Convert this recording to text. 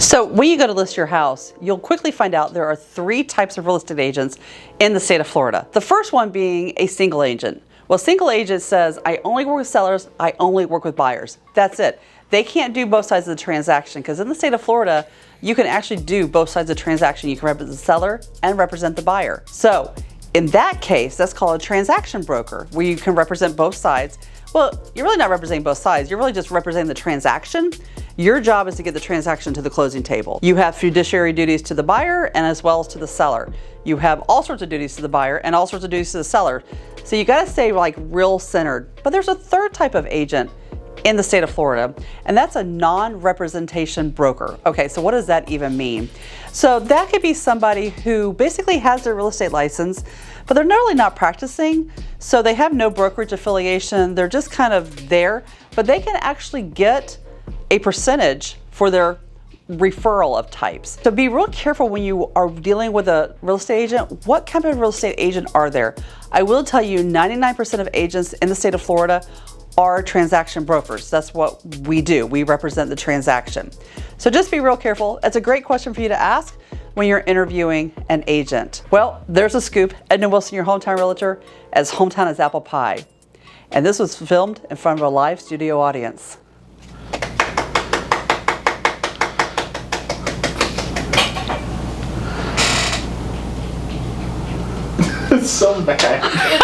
So when you go to list your house, you'll quickly find out there are 3 types of real estate agents in the state of Florida. The first one being a single agent. Well, single agent says, I only work with sellers, I only work with buyers. That's it. They can't do both sides of the transaction because in the state of Florida, you can actually do both sides of the transaction. You can represent the seller and represent the buyer. So in that case, that's called a transaction broker, where you can represent both sides. Well, you're really not representing both sides. You're really just representing the transaction. Your job is to get the transaction to the closing table. You have fiduciary duties to the buyer and as well as to the seller. You have all sorts of duties to the buyer and all sorts of duties to the seller. So you gotta stay like real centered. But there's a third type of agent in the state of Florida, and that's a non-representation broker. Okay, so what does that even mean? So that could be somebody who basically has their real estate license, but they're really not practicing, so they have no brokerage affiliation. They're just kind of there, but they can actually get a percentage for their referral of types. So be real careful when you are dealing with a real estate agent. What kind of real estate agent are there? I will tell you 99% of agents in the state of Florida are transaction brokers. That's what we do. We represent the transaction. So just be real careful. It's a great question for you to ask when you're interviewing an agent. Well, there's a scoop. Edna Wilson, your hometown realtor, as hometown as apple pie. And this was filmed in front of a live studio audience. It's so bad.